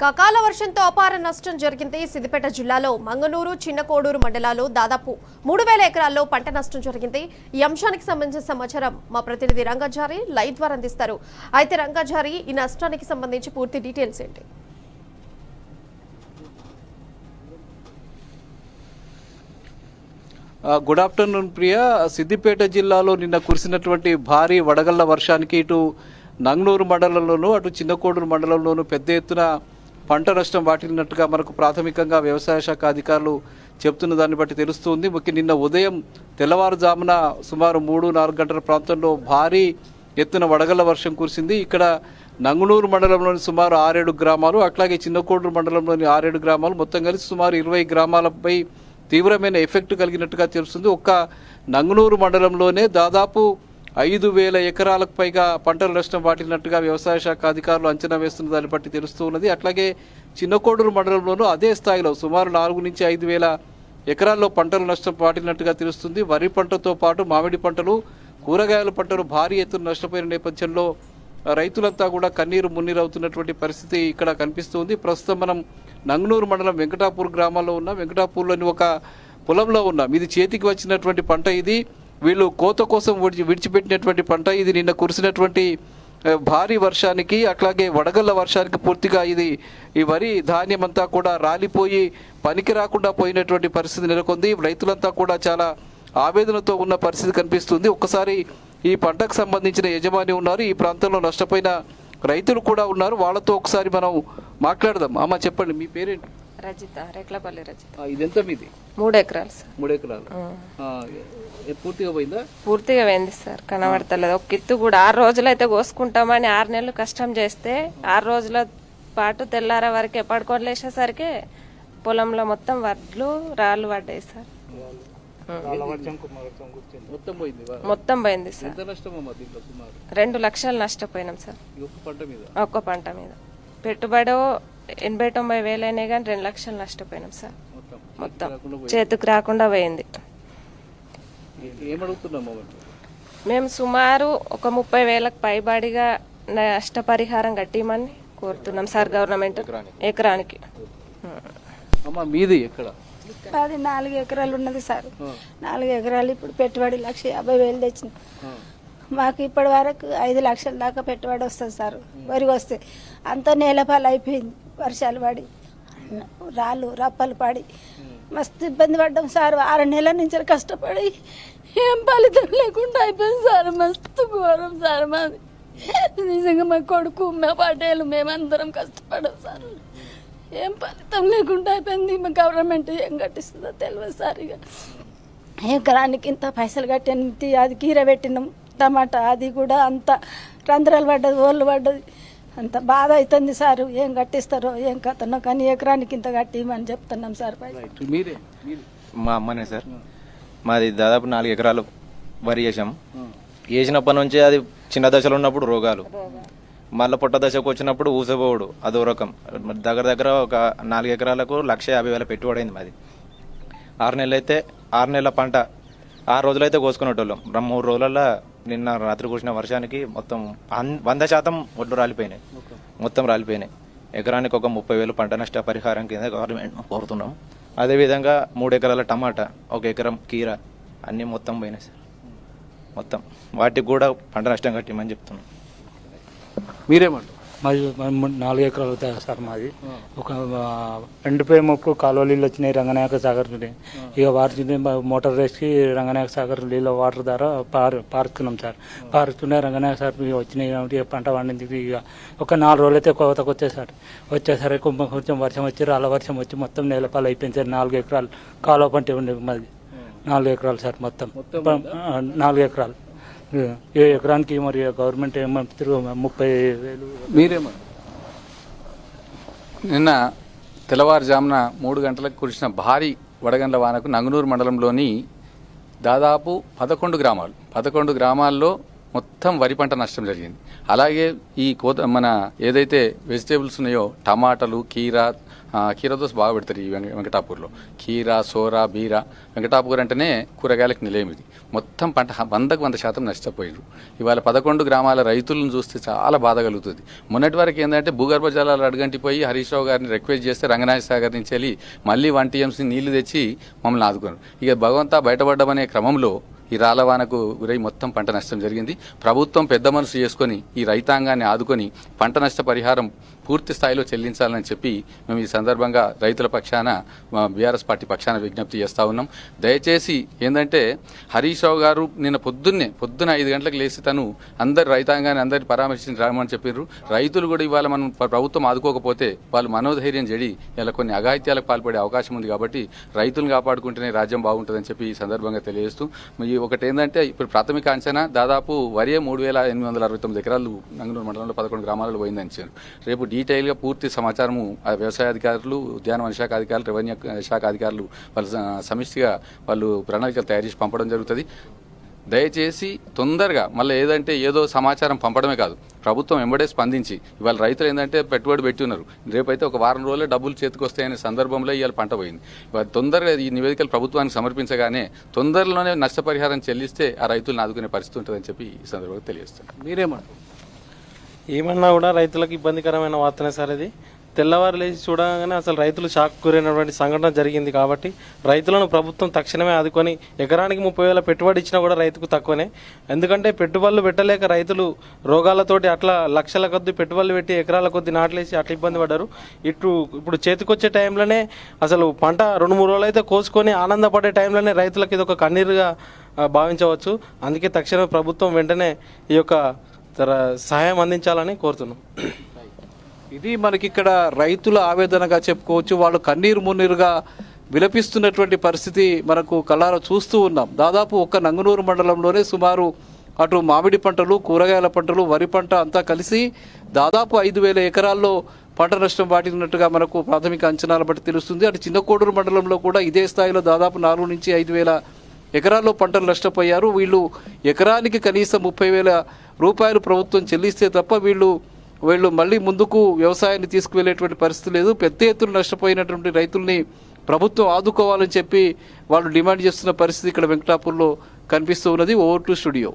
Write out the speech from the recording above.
అకాల వర్షంతో అపార నష్టం జరిగింది. సిద్దిపేట జిల్లాలో మంగనూరు, చిన్నకోడూరు మండలాల్లో దాదాపు 3000 ఎకరాల్లో పంట నష్టం జరిగింది. ఈ అంశానికి సంబంధించిన సమాచారం మా ప్రతినిధి రంగాచారి లైవ్ ద్వారా అందిస్తారు. అయితే రంగాచారి, ఈ నష్టానికి సంబంధించి పూర్తి డీటెయిల్స్ ఏంటి? Good afternoon Priya. సిద్దిపేట జిల్లాలో నిన్న కురిసినటువంటి భారీ వడగళ్ల వర్షానికి ఇటు నంగనూరు మండలంలోనూ అటు చిన్నకోడూరు మండలంలోనూ పెద్ద ఎత్తున పంట నష్టం వాటిల్లినట్టుగా మనకు ప్రాథమికంగా వ్యవసాయ శాఖ అధికారులు చెప్తున్న దాన్ని బట్టి తెలుస్తుంది. ముఖ్యంగా నిన్న ఉదయం తెల్లవారుజామున సుమారు 3-4 గంటల ప్రాంతంలో భారీ ఎత్తున వడగళ్ల వర్షం కురిసింది. ఇక్కడ నంగనూరు మండలంలోని సుమారు 6-7 గ్రామాలు, అట్లాగే చిన్నకోడూరు మండలంలోని 6-7 గ్రామాలు, మొత్తం కలిసి సుమారు 20 గ్రామాలపై తీవ్రమైన ఎఫెక్ట్ కలిగినట్టుగా తెలుస్తుంది. ఒక్క నంగనూరు మండలంలోనే దాదాపు 5000 ఎకరాలకు పైగా పంటల నష్టం వాటిల్లినట్టుగా వ్యవసాయ శాఖ అధికారులు అంచనా వేస్తున్న దాన్ని బట్టి తెలుస్తూ ఉన్నది. అట్లాగే చిన్నకోడూరు మండలంలోనూ అదే స్థాయిలో సుమారు 4-5 ఎకరాల్లో పంటల నష్టం వాటిల్లినట్టుగా తెలుస్తుంది. వరి పంటతో పాటు మామిడి పంటలు, కూరగాయల పంటలు భారీ ఎత్తున నష్టపోయిన నేపథ్యంలో రైతులంతా కూడా కన్నీరు మున్నీరవుతున్నటువంటి పరిస్థితి ఇక్కడ కనిపిస్తుంది. ప్రస్తుతం మనం నంగనూరు మండలం వెంకటాపూర్ గ్రామాల్లో ఉన్నాం. వెంకటాపూర్లోని ఒక పొలంలో ఉన్నాం. ఇది చేతికి వచ్చినటువంటి పంట. ఇది వీళ్ళు కోత కోసం విడిచిపెట్టినటువంటి పంట. ఇది నిన్న కురిసినటువంటి భారీ వర్షానికి అట్లాగే వడగళ్ల వర్షానికి పూర్తిగా ఈ వరి ధాన్యం అంతా కూడా రాలిపోయి పనికి రాకుండా పోయినటువంటి పరిస్థితి నెలకొంది. రైతులంతా కూడా చాలా ఆవేదనతో ఉన్న పరిస్థితి కనిపిస్తుంది. ఒక్కసారి ఈ పంటకు సంబంధించిన యజమాని ఉన్నారు, ఈ ప్రాంతంలో నష్టపోయిన రైతులు కూడా ఉన్నారు. వాళ్ళతో ఒకసారి మనం మాట్లాడదాం. అమ్మ చెప్పండి, మీ పేరేంటి? రజిత, రేక్లపల్లి రజిత. ఇదెంత మీది? 3 ఎకరాలు సార్. 3 ఎకరాలు పూర్తిగా పోయిందా? పూర్తిగా పోయింది సార్, కనబడతలేదు. ఒక కిత్తు కూడా 6 రోజులు అయితే కోసుకుంటామని 6 నెలలు కష్టం చేస్తే 6 రోజుల పాటు తెల్లార వరకు ఎప్పటికొని లేచేసరికి పొలంలో మొత్తం వడ్లు రాళ్ళు పడ్డాయి సార్. మొత్తం పోయింది సార్. 2 లక్షలు నష్టపోయినాం సార్ ఒక్క పంట మీద. పెట్టుబడి 80-90 వేలు అయినాయి కానీ 2 లక్షలు నష్టపోయినాం సార్. మొత్తం చేతికి రాకుండా పోయింది. మేము సుమారు ఒక 30 వేలకు పైబడిగా నష్టపరిహారం కట్టిమని కోరుతున్నాం సార్ గవర్నమెంట్. ఎకరానికి మీది ఎక్కడ? అది 4 ఎకరాలు ఉన్నది సార్. 4 ఎకరాలు ఇప్పుడు పెట్టుబడి 1,50,000 తెచ్చిన. మాకు ఇప్పటి వరకు 5 లక్షల దాకా పెట్టుబడి వస్తుంది సార్. వరి వస్తే అంతా నేలపాలు అయిపోయింది. వర్షాలు పడి రాళ్ళు రప్పలు పడి మస్తు ఇబ్బంది పడ్డాం సార్. 6 నెలల నుంచి కష్టపడి ఏం ఫలితం లేకుండా అయిపోయింది సార్. మస్తు ఘోరం సార్ మాది. నిజంగా మా కొడుకు, మా పాటేలు, మేమందరం కష్టపడాం సార్. ఏం ఫలితం లేకుండా అయిపోయింది. మా గవర్నమెంట్ ఏం కట్టిస్తుందో తెలియదు సార్. ఇక ఎకరానికి ఇంత పైసలు కట్టి అది కీర పెట్టినాం. టమాటా అది కూడా అంత రంధ్రాలు పడ్డది, ఓళ్ళు పడ్డది. అంత బాధ అవుతుంది సార్. ఏం కట్టిస్తారో ఏం కథనో కానీ ఎకరానికి ఇంత కట్టిమని చెప్తున్నాం సార్. మా అమ్మనే సార్. మాది దాదాపు 4 ఎకరాలు వరి వేసాం. వేసినప్పటి నుంచి అది చిన్న దశలో ఉన్నప్పుడు రోగాలు, మళ్ళీ పొట్ట దశకు వచ్చినప్పుడు ఊసపోవుడు, అదో రకం. దగ్గర ఒక 4 ఎకరాలకు 1,50,000 పెట్టుబడి అయింది మాది. 6 నెలలు అయితే 6 నెలల పంట 6 రోజులైతే కోసుకునేటోళ్ళం. 3 రోజులలో నిన్న రాత్రి కురిసిన వర్షానికి మొత్తం 100% ఒడ్లు రాలిపోయినాయి. మొత్తం రాలిపోయినాయి. ఎకరానికి ఒక 30,000 పంట నష్ట పరిహారం కింద గవర్నమెంట్ కోరుతున్నాం. అదేవిధంగా 3 ఎకరాల టమాటా, 1 ఎకరం కీర అన్నీ మొత్తం పోయినాయి సార్. మొత్తం వాటికి కూడా పంట నష్టం కట్టిమని చెప్తున్నాం. మీరేమంటారు? మాది 4 ఎకరాలు అవుతాయి సార్. మాది ఒక ఎండిపోయేటప్పుడు కాలువ నీళ్ళు వచ్చినాయి రంగనాయక సాగర్. ఇక వాటి మోటార్ వేసి రంగనాయక సాగర్ నీళ్ళ వాటర్ ద్వారా పారుతున్నాం సార్. పారుతూనే రంగనాయక సాగర్ వచ్చినాయి కాబట్టి పంట పండింది. ఇక ఒక 4 రోజులు అయితే కోతకు వచ్చేసరికి కొంచెం వర్షం వచ్చి రాళ్ళ వర్షం వచ్చి మొత్తం నేలపాలు అయిపోయింది సార్. 4 ఎకరాలు కాలువ పంట ఉండే మాది. 4 ఎకరాలు సార్. మొత్తం 4 ఎకరాలు. ఏ ఎకరానికి మరి గవర్నమెంట్ ఏమంటారు 30,000. మీరేమో నిన్న తెల్లవారుజామున 3 గంటలకు కురిసిన భారీ వడగండ్ల వానకు నంగనూరు మండలంలోని దాదాపు 11 గ్రామాల్లో మొత్తం వరి పంట నష్టం జరిగింది. అలాగే ఈ మన ఏదైతే వెజిటేబుల్స్ ఉన్నాయో టమాటాలు, కీరా దోశ బాగా పెడతారు ఈ వెంకటాపూర్లో. కీరా, సోరా, బీర. వెంకటాపూర్ అంటేనే కూరగాయలకు నిలయం ఇది. మొత్తం పంట 100% నష్టపోయారు. ఇవాళ 11 గ్రామాల రైతులను చూస్తే చాలా బాధ కలుగుతుంది. మొన్నటి వరకు ఏంటంటే భూగర్భ జలాలు అడుగంటిపోయి హరీష్ రావు గారిని రిక్వెస్ట్ చేస్తే రంగనాథ సాగర్ నుంచి వెళ్ళి మళ్ళీ 1 TMC నీళ్లు తెచ్చి మమ్మల్ని ఆదుకున్నారు. ఇక భగవంతా బయటపడ్డమనే క్రమంలో ఈ రాళ్లవానకు గురై మొత్తం పంట నష్టం జరిగింది. ప్రభుత్వం పెద్ద మనసు చేసుకొని ఈ రైతాంగాన్ని ఆదుకొని పంట నష్ట పరిహారం పూర్తి స్థాయిలో చెల్లించాలని చెప్పి మేము ఈ సందర్భంగా రైతుల పక్షాన బీఆర్ఎస్ పార్టీ పక్షాన విజ్ఞప్తి చేస్తూ ఉన్నాం. దయచేసి ఏంటంటే హరీష్ రావు గారు నిన్న పొద్దున్న 5 గంటలకు లేచి తను అందరి రైతాంగాన్ని అందరిని పరామర్శించి రామని చెప్పారు. రైతులు కూడా ఇవాళ మనం ప్రభుత్వం ఆదుకోకపోతే వాళ్ళు మనోధైర్యం చెడి ఇలా కొన్ని అఘాయిత్యాలకు పాల్పడే అవకాశం ఉంది. కాబట్టి రైతులను కాపాడుకుంటేనే రాజ్యం బాగుంటుందని చెప్పి ఈ సందర్భంగా తెలియజేస్తూ ఒకటి ఏంటంటే ఇప్పుడు ప్రాథమిక అంచనా దాదాపు వరే 3,869 ఎకరాలు నంగనూరు మండలంలో 11 గ్రామాలలో పోయిందని ఇచ్చారు. రేపు డీటెయిల్గా పూర్తి సమాచారము వ్యవసాయ అధికారులు, ఉద్యానవన శాఖ అధికారులు, రెవెన్యూ శాఖ అధికారులు వాళ్ళు సమిష్టిగా వాళ్ళు ప్రణాళికలు తయారు చేసి పంపడం జరుగుతుంది. దయచేసి తొందరగా మళ్ళీ ఏదో సమాచారం పంపడమే కాదు, ప్రభుత్వం వెంబడే స్పందించి ఇవాళ రైతులు ఏంటంటే పెట్టుబడి పెట్టి ఉన్నారు, రేపైతే ఒక వారం రోజులే డబ్బులు చేతికి వస్తాయనే సందర్భంలో ఇవాళ పంట పోయింది. ఇవాళ తొందరగా ఈ నివేదికలు ప్రభుత్వానికి సమర్పించగానే తొందరలోనే నష్టపరిహారం చెల్లిస్తే ఆ రైతులను ఆదుకునే పరిస్థితి ఉంటుందని చెప్పి ఈ సందర్భంగా తెలియజేస్తారు. మీరేమంటారు? ఏమన్నా కూడా రైతులకు ఇబ్బందికరమైన వార్తనే సార్ ఇది. తెల్లవారు లేచి చూడగానే అసలు రైతులు షాక్ గురైనటువంటి సంఘటన జరిగింది. కాబట్టి రైతులను ప్రభుత్వం తక్షణమే ఆదుకొని ఎకరానికి 30,000 పెట్టుబడి ఇచ్చినా కూడా రైతుకు తక్కువనే. ఎందుకంటే పెట్టుబడులు పెట్టలేక రైతులు రోగాలతోటి అట్లా లక్షల కొద్ది పెట్టుబడులు పెట్టి ఎకరాల కొద్ది నాట్లేసి అట్లా ఇబ్బంది పడ్డారు. ఇప్పుడు చేతికొచ్చే టైంలోనే అసలు పంట 2-3 రోజులు అయితే కోసుకొని ఆనందపడే టైంలోనే రైతులకు ఇది ఒక కన్నీరుగా భావించవచ్చు. అందుకే తక్షణమే ప్రభుత్వం వెంటనే ఈ యొక్క సహాయం అందించాలని కోరుతున్నాం. ఇది మనకిక్కడ రైతుల ఆవేదనగా చెప్పుకోవచ్చు. వాళ్ళు కన్నీరు మున్నీరుగా విలపిస్తున్నటువంటి పరిస్థితి మనకు కళ్ళారా చూస్తూ ఉన్నాం. దాదాపు ఒక్క నంగనూరు మండలంలోనే సుమారు అటు మామిడి పంటలు, కూరగాయల పంటలు, వరి పంట అంతా కలిసి దాదాపు 5,000 ఎకరాల్లో పంట నష్టం వాటిల్లినట్టుగా మనకు ప్రాథమిక అంచనాల బట్టి తెలుస్తుంది. అటు చిన్నకోడూరు మండలంలో కూడా ఇదే స్థాయిలో దాదాపు 4 నుంచి 5,000 ఎకరాల్లో పంటలు నష్టపోయారు. వీళ్ళు ఎకరానికి కనీసం 30,000 రూపాయలు ప్రభుత్వం చెల్లిస్తే తప్ప వీళ్ళు మళ్ళీ ముందుకు వ్యవసాయాన్ని తీసుకువెళ్ళేటువంటి పరిస్థితి లేదు. పెద్ద ఎత్తున నష్టపోయినటువంటి రైతుల్ని ప్రభుత్వం ఆదుకోవాలని చెప్పి వాళ్ళు డిమాండ్ చేస్తున్న పరిస్థితి ఇక్కడ వెంకటాపూర్లో కనిపిస్తూ ఉన్నది. Over to studio.